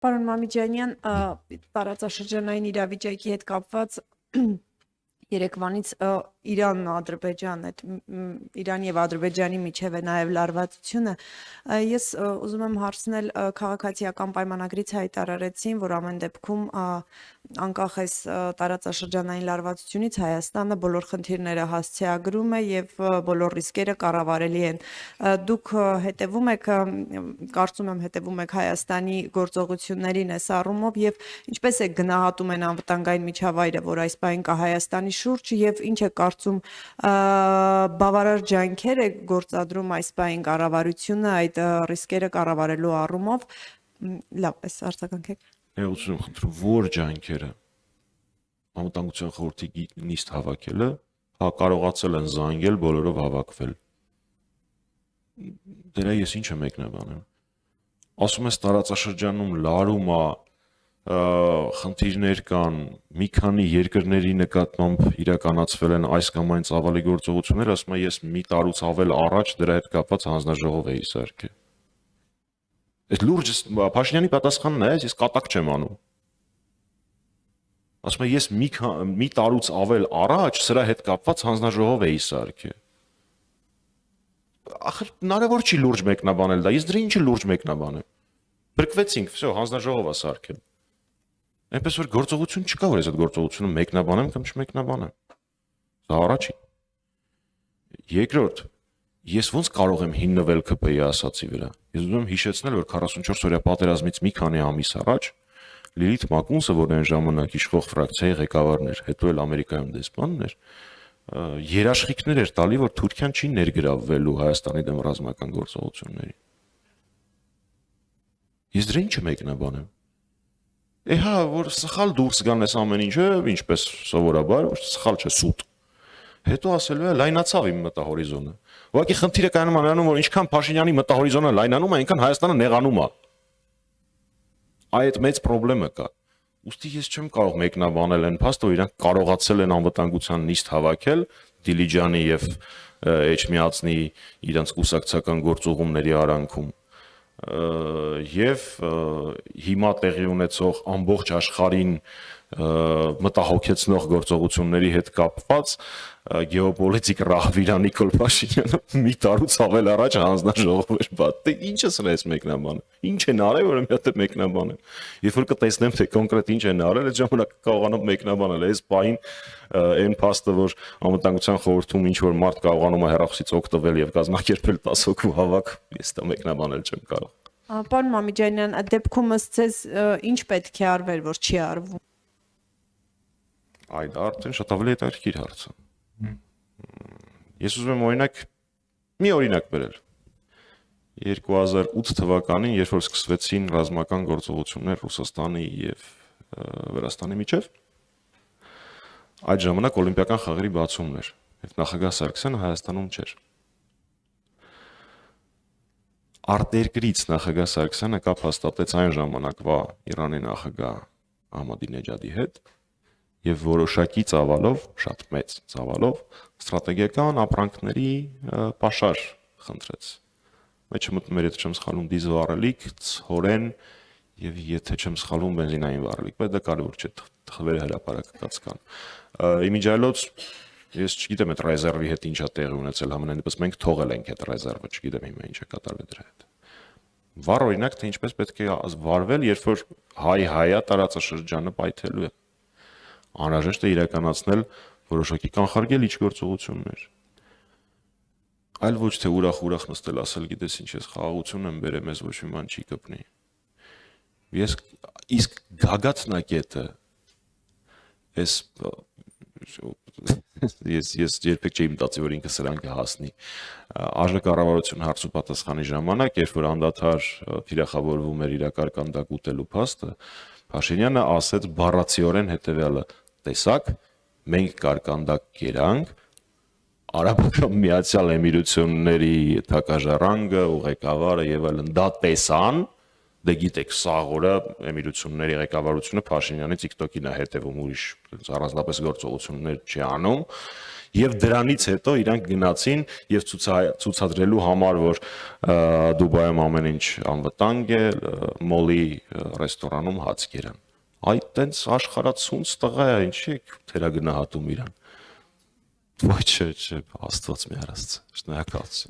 Պարոն Մամիջանյան, տարածաշրջանային իրավիճակի հետ կապված երեկվանից Իրան-Ադրբեջան, Իրան եւ Ադրբեջանի միջև է նաեւ լարվածությունը։ Ես ուզում եմ հարցնել քաղաքացիական պայմանագրից հայտարարեցին, որ ամեն դեպքում անկախ այս տարածաշրջանային լարվածությունից Հայաստանը բոլոր խնդիրները հասցեագրում է եւ բոլոր ռիսկերը կառավարելի են։ Դուք հետևում եք, կարծում եմ հետևում եք Հայաստանի գործողություններին այս առումով եւ ինչպես է գնահատում են անվտանգային միջավայրը, որ այս բային կա Հայաստանի շուրջ եւ ինչ է կարծում բավարար ջանքեր է գործադրում այս բային կառավարությունը այդ ռիսկերը կառավարելու առումով։ Լավ, այս արձագանքեք։ Ուզում եմ խնդրում, որ ջանքերը անվտանգության խորհրդի նիստ հավաքելը կարողացել են զանգել բոլորով հավաքվել։ Դրա ես ինչ եմ մեկնաբանում։ Ասում ես տարածաշրջանում լարում է, խնդիրներ կան, մի քանի երկրների նկատմամբ իրականացվել են այս կամ այն ծավալի գործողություններ, ասում եմ ես մի տարուց ավել առաջ դրա հետ կապված հանձնաժողով էի սարքել։ Այս լուրջ Փաշինյանի պատասխանն է, ես կատակ չեմ անում։ Ասում եմ ես մի տարուց ավել առաջ սրա հետ կապված հանձնաժողով էի սարքել։ Ախր հնարավոր չի լուրջ մեկնաբանել դա, ես դրա ինչի լուրջ մեկնաբանեմ։ Բրկվեցինք, վсё, հանձնաժողով է սարքել։ Այնպես որ գործողություն չկա, որ ես այդ գործողությունը մեկնաբանեմ կամ չմեկնաբանեմ։ Դա առաջին։ Երկրորդ, ես ոնց կարող եմ հիմնվել ԿՊ-ի ասացի վրա։ Ես ուզում եմ հիշեցնել, որ 44 օրյա պատերազմից մի քանի ամիս առաջ Լիլիթ Մակունսը, որ այն ժամանակ իշխող ֆրակցիայի ղեկավարն էր, հետո էլ Ամերիկայում դեսպանն էր, երաշխիքներ էր տալի, որ Թուրքիան չի ներգրավվելու Հայաստանի դեմ ռազմական գործողությունների։ Ես դրա ինչ մեկնաբանեմ։ Հա, որ սխալ դուրս գան այս ամեն ինչը, ինչպես սովորաբար, սխալ չէ, սուտ։ Հետո ասելու է լայնացավ իմ մտահորիզոնը։ Ուղղակի խնդիրը կայանում է նրանում, որ ինչքան Փաշինյանի մտահորիզոնը լայնանում է, այնքան Հայաստանը նեղանում է։ Այդ մեծ խնդրեմը կա։ Ուստի ես չեմ կարող մեկնաբանել այն փաստը, որ իրանք կարողացել են անվտանգության նիստ հավաքել Դիլիջանի եւ Էջմիածնի իրենց կուսակցական գործողումների արանքում։ Եվ հիմա տեղի ունեցող ամբողջ աշխարհին մտահոգեցնող գործողությունների հետ կապված գեոպոլիտիկ ռահվիրա Նիկոլ Փաշինյանը մի տարուց ավել առաջ հանձնաժողով էր բաց։ Ինչը սրա էս մեկնաբանը։ Ինչ են արել, որ մի հատ մեկնաբանեմ։ Երբ որ կտեսնեմ, թե կոնկրետ ինչ են արել, այդ ժամանակ կարողանամ մեկնաբանել։ Այս պահին այն փաստը, որ անվտանգության խորհրդում ինչ որ մարդ կարողանում է հեռախոսից օգտվել եւ կազմակերպել 10 հոգու հավաք, ես դա մեկնաբանել չեմ կարող։ Պարոն Մամիջանյան, այդ դեպքում ըստ ձեզ ինչ պետք է արվեր, որ չի արվում։ Այդ արդեն շատ ավելի հետաքրքիր հարց է։ Ես ուզում եմ մի օրինակ բերել։ 2008 թվականին, երբ որ սկսվեցին ռազմական գործողություններ Ռուսաստանի եւ Վրաստանի միջև, այդ ժամանակ օլիմպիական խաղերի բացումն էր, եւ նախագահ Սարգսյանը Հայաստանում չէր։ Արտերկրից նախագահ Սարգսյանը կապ հաստատեց այն ժամանակվա Իրանի նախագահ Ահմադինեջադի հետ եւ որոշակի ծավալով, շատ մեծ ծավալով ստրատեգիական ապրանքների պաշար խնդրեց։ Մեջը մտնում էր, եթե չեմ սխալվում, դիզել վառելիք, ցորեն եւ եթե չեմ սխալվում բենզինային վառելիք, բայց դա կարևոր չէ, թվերը հրապարակած կան։ Իմիջիայլոց ես չգիտեմ այդ ռեզերվի հետ ինչա տեղի ունեցել համենայնիվս մենք թողել ենք այդ ռեզերվը, չգիտեմ հիմա ինչ է կատարվել դրա հետ։ Վառ օրինակ թե ինչպես պետք է վարվել, երբ որ հայ-հայա տարածաշրջանը պայթելու է։ Անհրաժեշտ է իրականացնել որոշակի կանխարգելիչ գործողություններ։ Այլ ոչ թե ուրախ նստել ասել, գիտես ինչ, ես խաղաղություն եմ բերեմ, ես ոչ մի բան չի կպնի։ Իսկ գագաթնակետը ես երբեք չէի մտածի, որ ինքը սրան կհասնի։ Արժեքառավարություն հարց ու պատասխանի ժամանակ, երբ որ անդադար թիրախավորվում էր իր կարկանդակ ուտելու փաստը, Փաշինյանը ասեց բառացիորեն հետևյալը. տեսակ, մենք կարկանդակ կերանք, Արաբական Միացյալ Էմիրությունների թագաժառանգը, ղեկավարը եւ այլն դա տեսան, Դե գիտեք, սաղ օրը Էմիրությունների ղեկավարությունը Փաշինյանի TikTok-ին է հետևում, ուրիշ առանձնապես գործողություններ չի անում, եւ դրանից հետո իրանք գնացին եւ ցուցադրելու համար, որ Դուբայում ամեն ինչ անվտանգ է, մոլի ռեստորանում հաց կերան։ Այդ տենց աշխարհացունց տղա է, ինչի եք թերագնահատում իրան։ Ոչ, Աստված մի արասցե, շնորհակալություն։